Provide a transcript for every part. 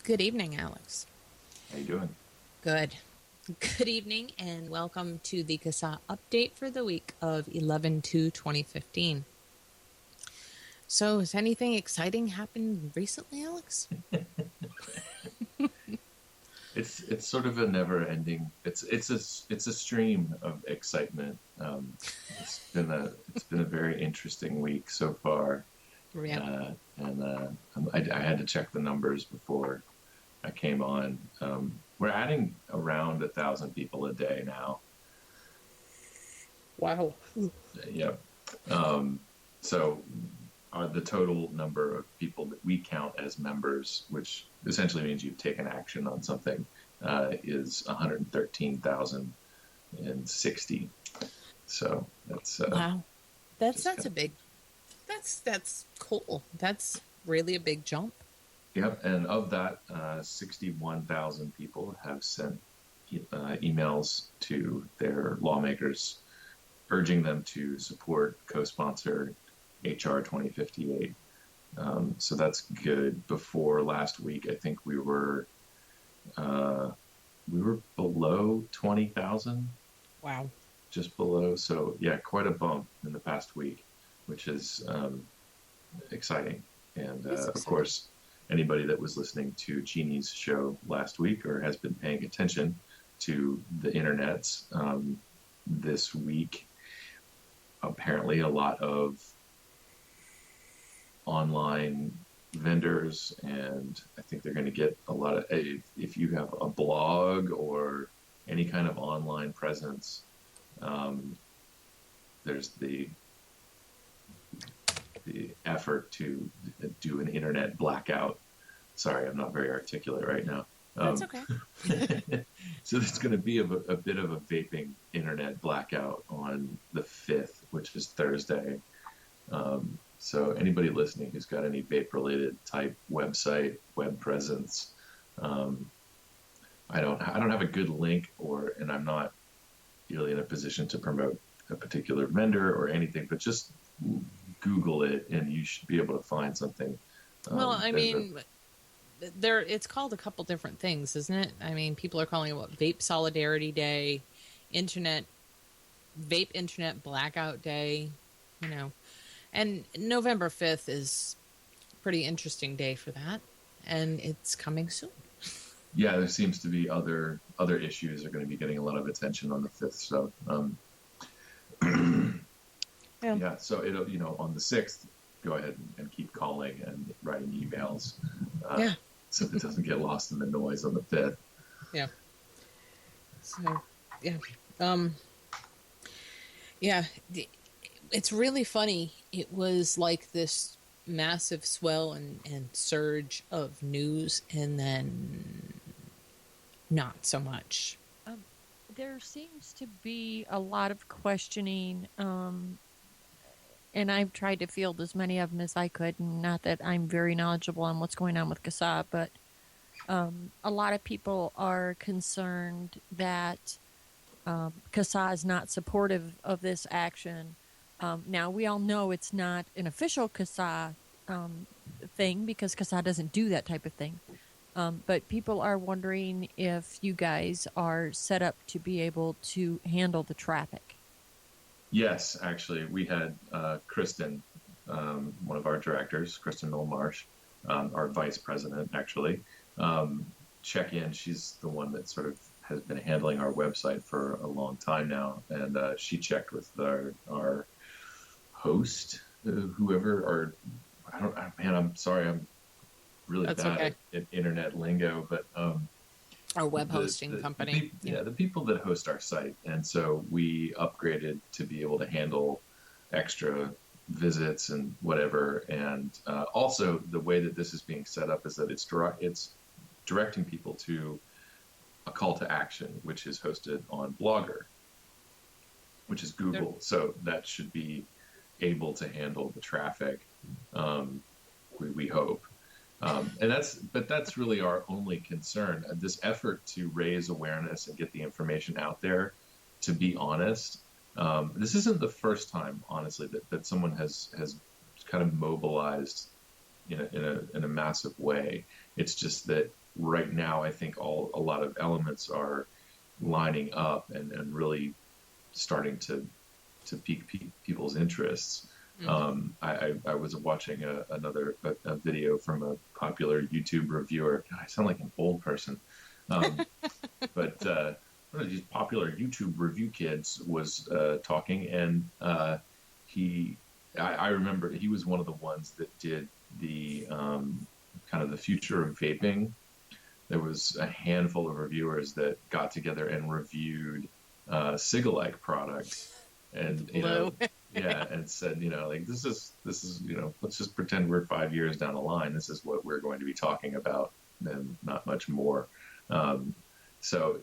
Good evening, Alex. How you doing? Good. Good evening, and welcome to the CASAA update for the week of 11/2/2015. So, has anything exciting happened recently, Alex? It's sort of a never-ending. It's a stream of excitement. It's been a very interesting week so far, Yeah. and I had to check the numbers before I came on. We're adding around 1,000 people a day now. Wow. Yep. So the total number of people that we count as members, which essentially means you've taken action on something, is 113,060. So Wow. That's just kind a of, big. That's cool. That's really a big jump. yep. And of that, 61,000 people have sent emails to their lawmakers urging them to support, co-sponsor HR 2058. So that's good. Before last week, I think uh, we were below 20,000, Wow. just below. So yeah, quite a bump in the past week, which is exciting. And That's of exciting. course, anybody that was listening to Jeannie's show last week or has been paying attention to the internets this week, apparently a lot of online vendors, and I think they're going to get a lot of, if you have a blog or any kind of online presence, um, there's the effort to do an internet blackout. Sorry, I'm not very articulate right now. That's okay. So there's going to be a bit of a vaping internet blackout on the 5th, which is Thursday. So anybody listening who's got any vape related type website, web presence, um, I don't have a good link, and I'm not really in a position to promote a particular vendor or anything, but just Google it and you should be able to find something. Well, I There's a mean, it's called a couple different things, isn't it? I mean, people are calling it what, Vape Solidarity Day, Internet Vape Internet Blackout Day, you know. And November 5th is a pretty interesting day for that, and it's coming soon. Yeah, there seems to be other issues are going to be getting a lot of attention on the 5th. So Yeah. yeah, so it'll, on the 6th, go ahead and keep calling and writing emails, uh, Yeah. so it doesn't get lost in the noise on the 5th. Yeah. So, yeah. Um yeah, it's really funny. It was like this massive swell and surge of news, and then not so much. Um, there seems to be a lot of questioning, and I've tried to field as many of them as I could. Not that I'm very knowledgeable on what's going on with CASAA, but a lot of people are concerned that CASAA is not supportive of this action. Now, we all know it's not an official CASAA thing because CASAA doesn't do that type of thing. But people are wondering if you guys are set up to be able to handle the traffic. Yes, actually, we had Kristen, one of our directors, Kristen Milmarsh, our vice president, actually, check in. She's the one that sort of has been handling our website for a long time now, and she checked with our host, whoever, or I don't, man, I'm sorry, I'm really That's bad okay. at internet lingo, but Our web hosting company. the people that host our site, and so we upgraded to be able to handle extra visits and whatever. And also, the way that this is being set up is that it's directing people to a call to action, which is hosted on Blogger, which is Google. So that should be able to handle the traffic. We hope. And that's really our only concern. This effort to raise awareness and get the information out there, to be honest, this isn't the first time, honestly, that someone has kind of mobilized in a massive way. It's just that right now, I think a lot of elements are lining up and really starting to pique people's interests. I was watching another video from a popular YouTube reviewer. God, I sound like an old person. But one of these popular YouTube review kids was talking, and I remember he was one of the ones that did the kind of the future of vaping. There was a handful of reviewers that got together and reviewed Cigalike products, and yeah, and said, like this is let's just pretend we're 5 years down the line. This is what we're going to be talking about, and not much more. So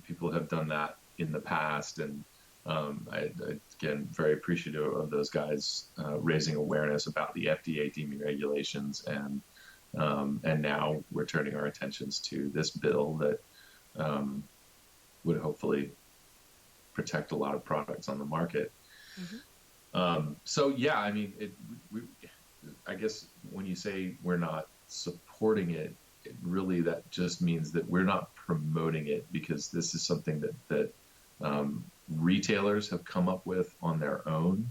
people have done that in the past, and I again very appreciative of those guys raising awareness about the FDA deeming regulations, and now we're turning our attentions to this bill that would hopefully protect a lot of products on the market. So yeah, I mean, I guess when you say we're not supporting it, really that just means that we're not promoting it, because this is something that retailers have come up with on their own.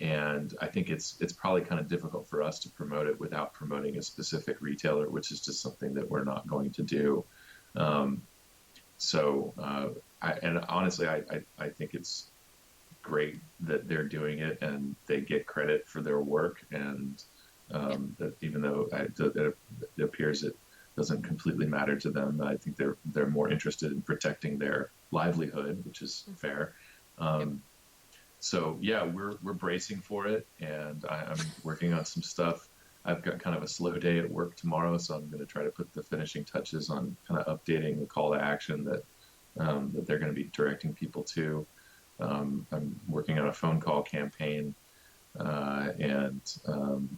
And I think it's probably kind of difficult for us to promote it without promoting a specific retailer, which is just something that we're not going to do. Honestly, I think it's great that they're doing it and they get credit for their work, and that even though it appears it doesn't completely matter to them, I think they're more interested in protecting their livelihood, which is fair. So yeah, we're bracing for it, and I'm working on some stuff. I've got kind of a slow day at work tomorrow, so I'm going to try to put the finishing touches on kind of updating the call to action that they're going to be directing people to. I'm working on a phone call campaign, and of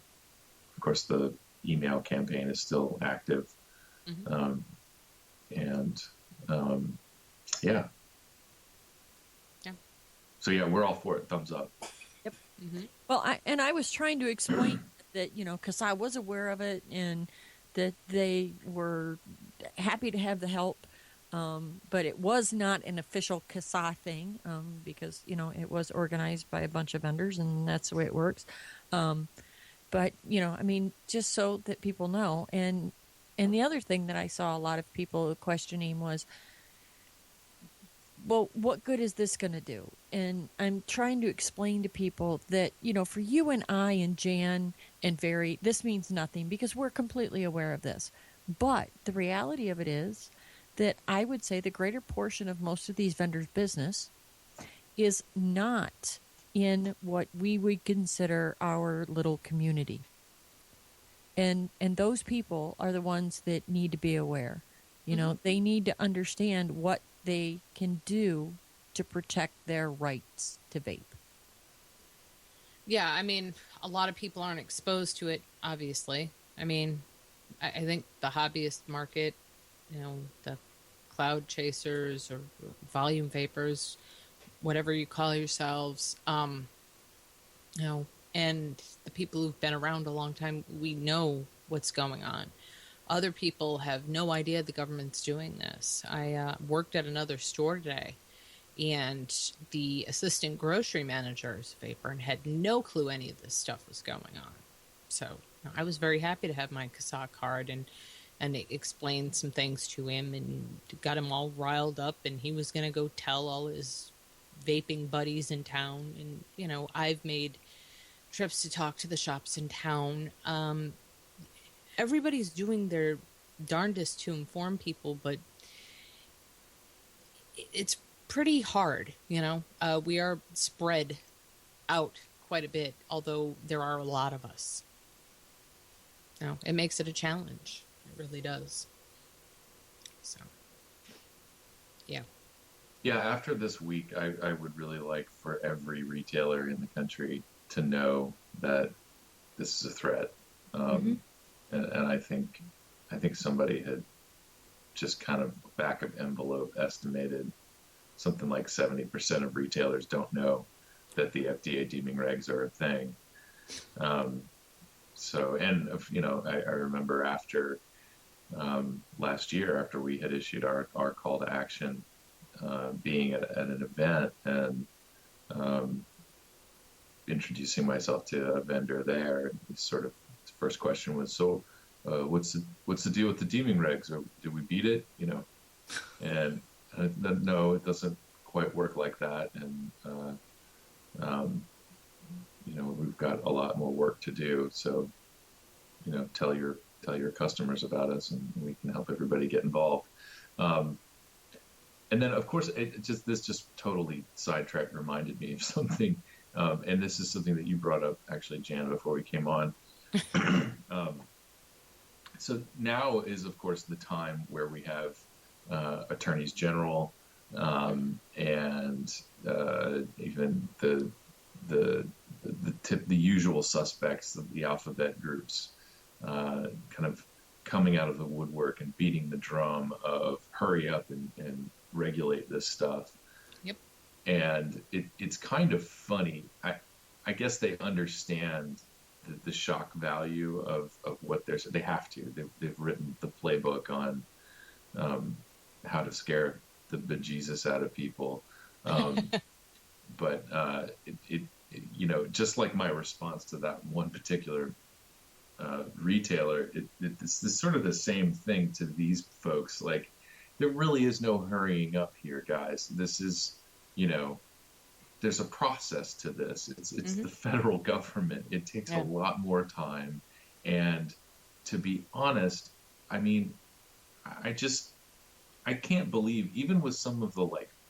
course the email campaign is still active. Yeah. So yeah, we're all for it. Thumbs up. Yep. Well, I was trying to explain that, because I was aware of it and that they were happy to have the help, but it was not an official CASAA thing, because it was organized by a bunch of vendors, and that's the way it works. But I mean, just so that people know, and the other thing that I saw a lot of people questioning was, well, what good is this going to do? And I'm trying to explain to people that, for you and I and Jan and Very, this means nothing because we're completely aware of this. But the reality of it is that I would say the greater portion of most of these vendors' business is not in what we would consider our little community. And those people are the ones that need to be aware. They need to understand what they can do to protect their rights to vape. Yeah, I mean, a lot of people aren't exposed to it, obviously. I mean, I think the hobbyist market, the cloud chasers or volume vapors, whatever you call yourselves, and the people who've been around a long time, we know what's going on. Other people have no idea the government's doing this. I worked at another store today, and the assistant grocery manager is a vapor and had no clue any of this stuff was going on. So I was very happy to have my CASAA card and explained some things to him and got him all riled up, and he was going to go tell all his vaping buddies in town. And, I've made trips to talk to the shops in town. Everybody's doing their darndest to inform people, but it's pretty hard, we are spread out quite a bit, although there are a lot of us. It makes it a challenge. It really does. So, yeah. Yeah, after this week, I would really like for every retailer in the country to know that this is a threat. And I think somebody had just kind of back of envelope estimated something like 70% of retailers don't know that the FDA deeming regs are a thing. I remember after last year after we had issued our call to action, being at an event and introducing myself to a vendor there. Sort of the first question was, so what's the deal with the Deeming regs? Or did we beat it? And no, it doesn't quite work like that. And we've got a lot more work to do. So tell your customers about us, and we can help everybody get involved. And then, of course, this just totally sidetracked reminded me of something, and this is something that you brought up, actually, Jan, before we came on. So now is, of course, the time where we have attorneys general and even the usual suspects, the alphabet groups, kind of coming out of the woodwork and beating the drum of hurry up and regulate this stuff. Yep. And it's kind of funny. I guess they understand the shock value of what they have to. They've written the playbook on how to scare the bejesus out of people. But just like my response to that one particular retailer, it's sort of the same thing to these folks. Like, there really is no hurrying up here, guys. This is, there's a process to this. It's the federal government. It takes a lot more time. And to be honest, I mean, I can't believe, even with some of the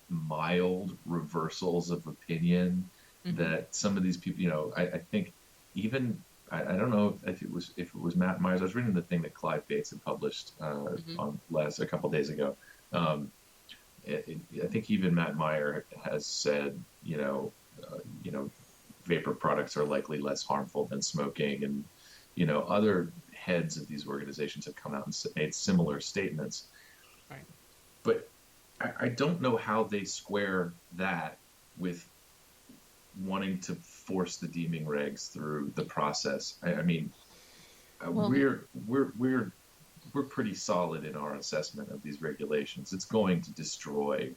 mild reversals of opinion, that some of these people, I think even, I don't know if it was Matt Myers. I was reading the thing that Clive Bates had published on a couple days ago. I think even Matt Meyer has said, vapor products are likely less harmful than smoking, and other heads of these organizations have come out and made similar statements. Right. But I don't know how they square that with wanting to force the Deeming regs through the process. I mean, we're pretty solid in our assessment of these regulations. It's going to destroy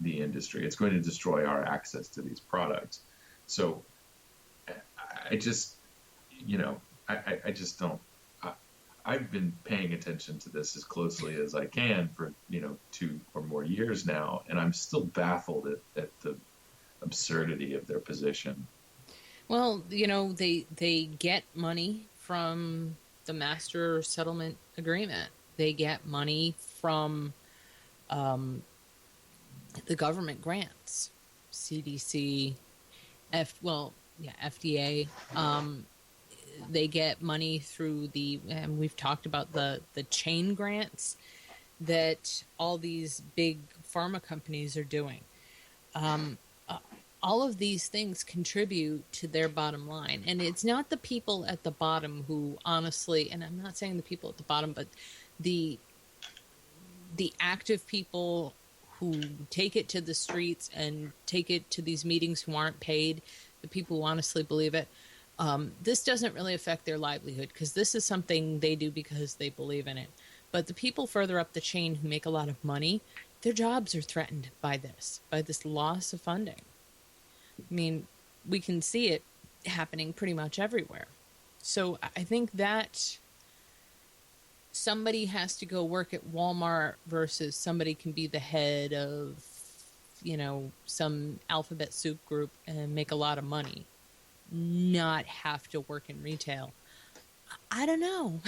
the industry. It's going to destroy our access to these products. So I just don't. I've been paying attention to this as closely as I can for 2 or more years now, and I'm still baffled at the absurdity of their position. Well, they get money from the master settlement agreement. They get money from the government grants, CDC, FDA. They get money through and we've talked about the chain grants that all these big pharma companies are doing. All of these things contribute to their bottom line. And it's not the people at the bottom who honestly, and I'm not saying the people at the bottom, but the active people who take it to the streets and take it to these meetings who aren't paid, the people who honestly believe it. This doesn't really affect their livelihood because this is something they do because they believe in it. But the people further up the chain who make a lot of money, their jobs are threatened by this loss of funding. I mean, we can see it happening pretty much everywhere. So I think that somebody has to go work at Walmart versus somebody can be the head of, some alphabet soup group and make a lot of money, not have to work in retail. I don't know.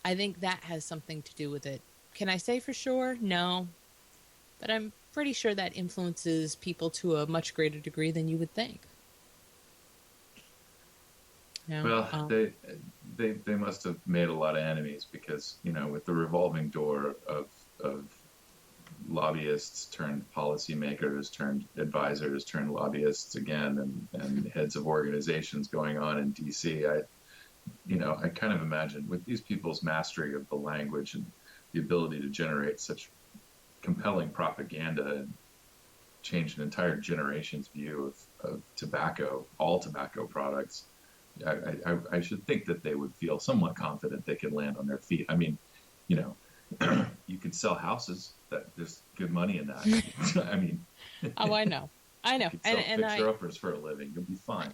I think that has something to do with it. Can I say for sure? No. But I'm pretty sure that influences people to a much greater degree than you would think. Well, they must have made a lot of enemies because, with the revolving door of lobbyists turned policymakers turned advisors turned lobbyists again and heads of organizations going on in DC, I kind of imagine with these people's mastery of the language and the ability to generate such compelling propaganda and change an entire generation's view of tobacco, all tobacco products, I should think that they would feel somewhat confident they could land on their feet. I mean, you know, you can sell houses. That there's good money in that. I mean, Oh, I know. I know. you could sell And I fixer-uppers for a living. You'll be fine.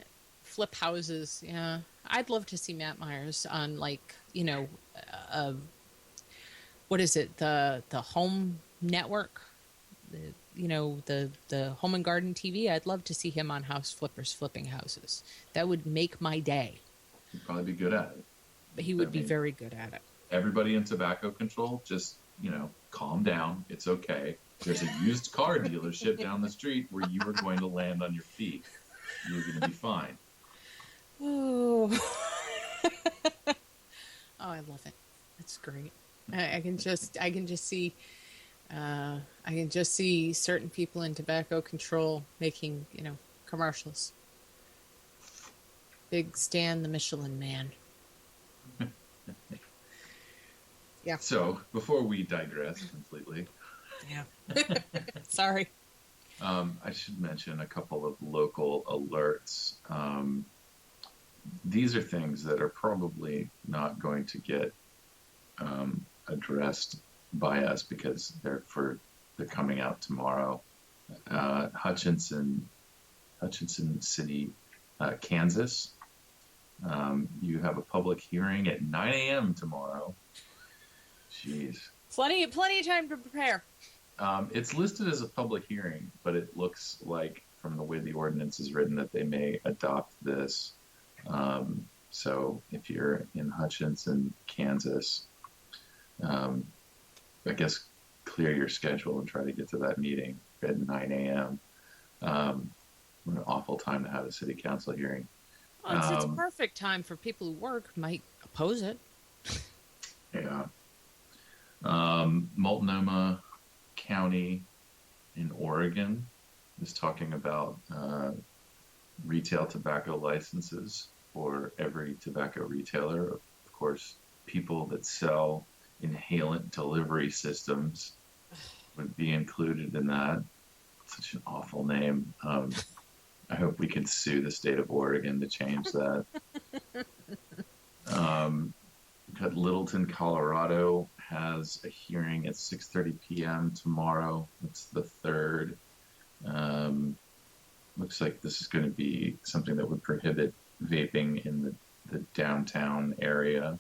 flip houses. Yeah. I'd love to see Matt Myers on, like, uh, what is it? The home network, the home and garden TV. I'd love to see him on House Flippers flipping houses. That would make my day. You'd probably be good at it. But he would be very good at it. Everybody in tobacco control, just, calm down. It's okay. There's a used car dealership down the street where you are going to land on your feet. You're going to be fine. Oh. Oh, I love it. That's great. I can just see, I can just see certain people in tobacco control making, commercials. Big Stan, the Michelin Man. Yeah. So before we digress completely, Yeah. Sorry. I should mention a couple of local alerts. These are things that are probably not going to get addressed by us because they're coming out tomorrow. Hutchinson City, Kansas. You have a public hearing at 9 a.m. tomorrow. Jeez. Plenty of time to prepare. It's listed as a public hearing, but it looks like, from the way the ordinance is written, that they may adopt this. So if you're in Hutchinson, Kansas, I guess clear your schedule and try to get to that meeting at 9 a.m. What an awful time to have a city council hearing. Well, it's a perfect time for people who work might oppose it. Yeah. Multnomah County in Oregon is talking about retail tobacco licenses for every tobacco retailer. Of course, people that sell inhalant delivery systems would be included in that. Such an awful name. I hope we can sue the state of Oregon to change that. Got Littleton, Colorado has a hearing at 6:30 p.m. tomorrow. It's the 3rd. Looks like this is going to be something that would prohibit vaping in the downtown area.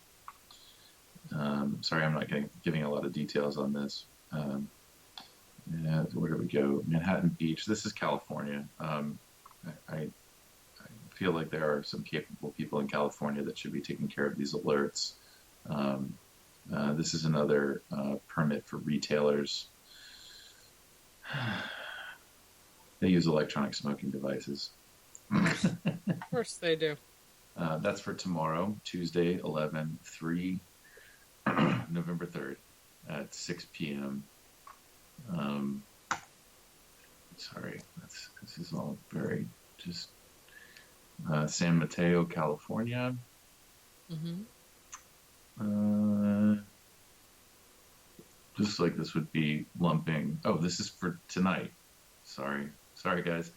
Sorry, I'm not giving a lot of details on this. Where do we go? Manhattan Beach. This is California. I feel like there are some capable people in California that should be taking care of these alerts. This is another permit for retailers. They use electronic smoking devices. Of course they do. That's for tomorrow, Tuesday, 11/3, November 3rd at 6 p.m. Sorry, this is all very just San Mateo, California. Mm-hmm. Just like this would be lumping. Oh, this is for tonight. Sorry, guys.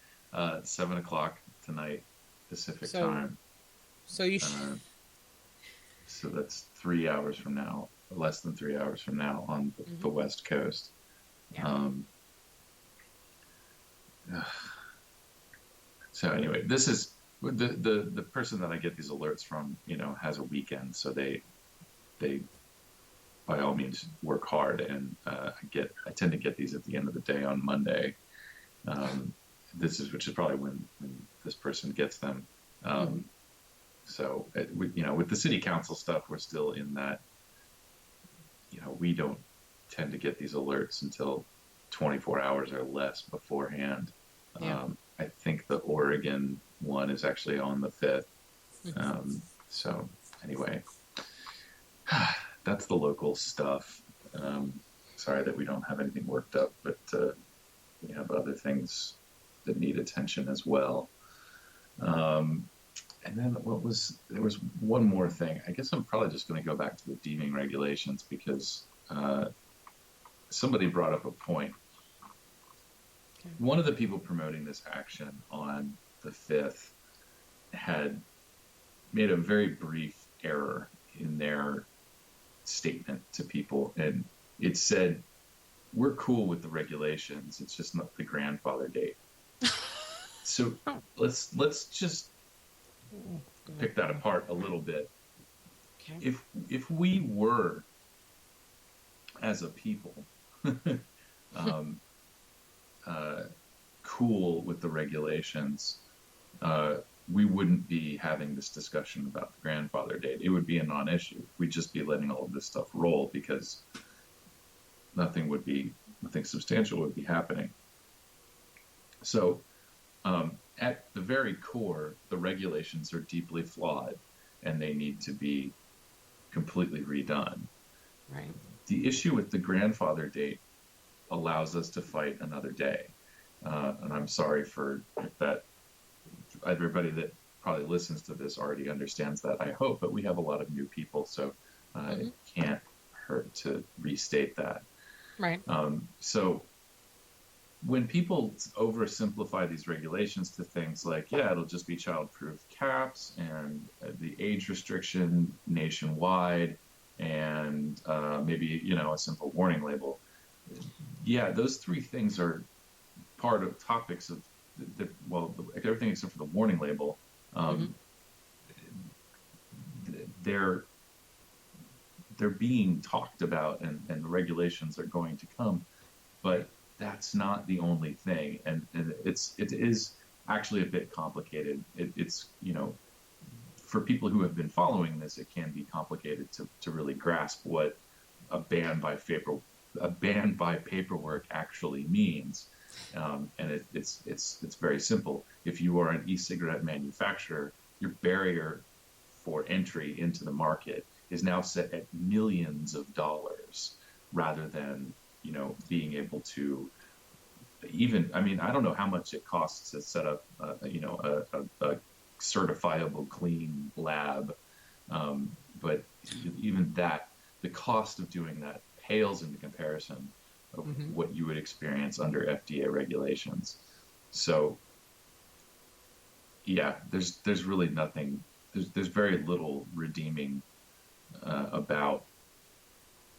7 o'clock tonight, Pacific time. So you. So that's 3 hours from now, less than 3 hours from now on the West Coast. Yeah. So anyway, this is the person that I get these alerts from. Has a weekend, so they by all means work hard, and I tend to get these at the end of the day on Monday. Which is probably when this person gets them. So with the city council stuff, we're still in that. We don't tend to get these alerts until 24 hours or less beforehand. Yeah. I think the Oregon one is actually on the 5th. So anyway, that's the local stuff. Sorry that we don't have anything worked up, but we have other things that need attention as well. And then there was one more thing. I guess I'm probably just going to go back to the deeming regulations because somebody brought up a point. Okay. One of the people promoting this action on the 5th had made a very brief error in their statement to people, and it said, "We're cool with the regulations. It's just not the grandfather date." So let's just pick that apart a little bit. Okay. If we were, as a people, um, cool with the regulations, we wouldn't be having this discussion about the grandfather date. It would be a non-issue. We'd just be letting all of this stuff roll because nothing substantial would be happening. So, at the very core, the regulations are deeply flawed and they need to be completely redone. Right. The issue with the grandfather date allows us to fight another day. And I'm sorry for that. Everybody that probably listens to this already understands that, I hope, but we have a lot of new people, so it can't hurt to restate that. Right. So when people oversimplify these regulations to things like, yeah, it'll just be child-proof caps and the age restriction nationwide and maybe, a simple warning label. Yeah, those three things are part of topics of everything except for the warning label. They're being talked about, and the regulations are going to come, but that's not the only thing, and it is actually a bit complicated. It's for people who have been following this, it can be complicated to really grasp what a ban by paperwork actually means. And it's very simple. If you are an e-cigarette manufacturer, your barrier for entry into the market is now set at millions of dollars, rather than being able to I don't know how much it costs to set up a certifiable clean lab, but even that, the cost of doing that pales into comparison of what you would experience under FDA regulations. So yeah, there's really nothing, there's very little redeeming about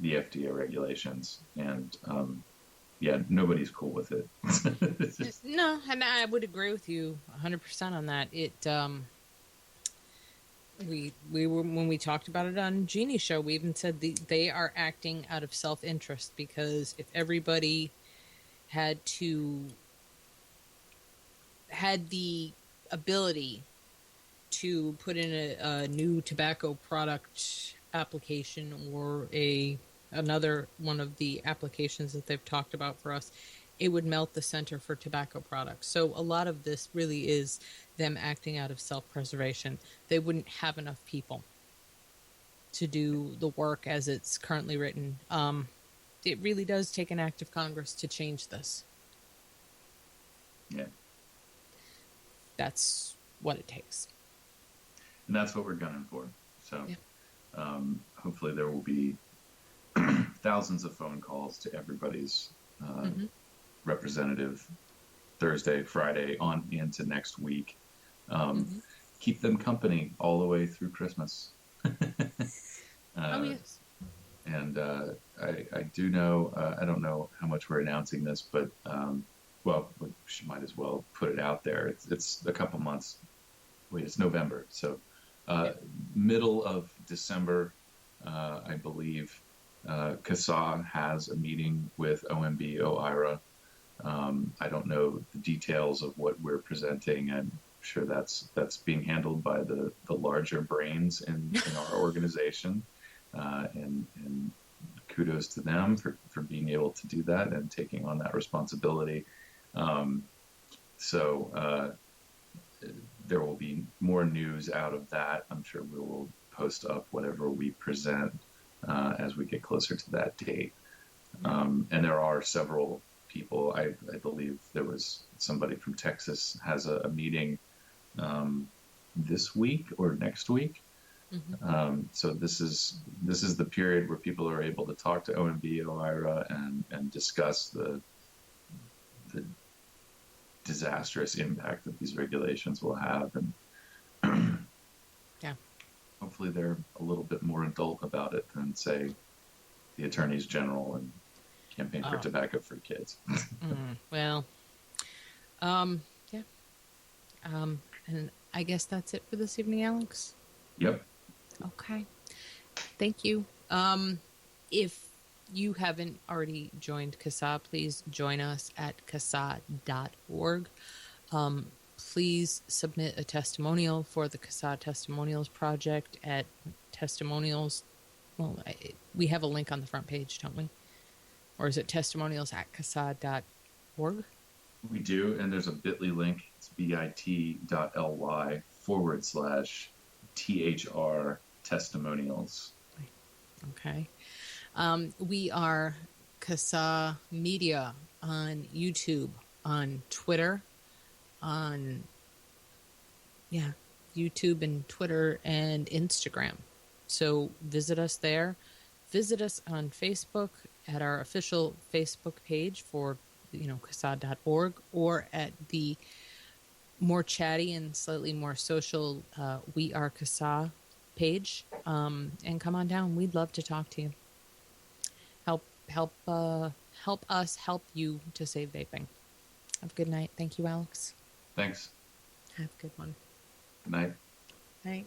the FDA regulations, and nobody's cool with it. No, and I would agree with you 100% on that. We were, when we talked about it on Jeannie's show, we even said they are acting out of self-interest, because if everybody had the ability to put in a new tobacco product application, or another one of the applications that they've talked about for us, it would melt the Center for Tobacco Products. So a lot of this really is them acting out of self-preservation. They wouldn't have enough people to do the work as it's currently written. It really does take an act of Congress to change this. Yeah. That's what it takes. And that's what we're gunning for. So hopefully there will be thousands of phone calls to everybody's representative Thursday, Friday, on into next week. Keep them company all the way through Christmas. Yes. And I do know, I don't know how much we're announcing this, but we might as well put it out there. It's a couple months. Wait, it's November. So middle of December, I believe, CASAA has a meeting with OMB, OIRA. I don't know the details of what we're presenting. I'm sure that's being handled by the larger brains in our organization. And kudos to them for being able to do that and taking on that responsibility. So there will be more news out of that. I'm sure we will post up whatever we present as we get closer to that date. And there are several people. I believe there was somebody from Texas has a meeting this week or next week. So this is the period where people are able to talk to OMB, OIRA, and discuss the disastrous impact that these regulations will have, and hopefully they're a little bit more adult about it than, say, the attorneys general and Campaign for Tobacco-Free Kids. Well, yeah. And I guess that's it for this evening, Alex. Yep. Okay. Thank you. If you haven't already joined CASAA, please join us at CASAA.org. Please submit a testimonial for the CASAA Testimonials Project at testimonials. Well, we have a link on the front page, don't we? Or is it testimonials at CASAA.org? We do, and there's a bit.ly link. It's bit.ly/THR testimonials. Okay. We are CASAA Media on YouTube, on Twitter, YouTube and Twitter and Instagram. So visit us there. Visit us on Facebook at our official Facebook page for, CASAA.org, or at the more chatty and slightly more social We Are CASAA page. And come on down. We'd love to talk to you. Help us help you to save vaping. Have a good night. Thank you, Alex. Thanks. Have a good one. Good night. Night.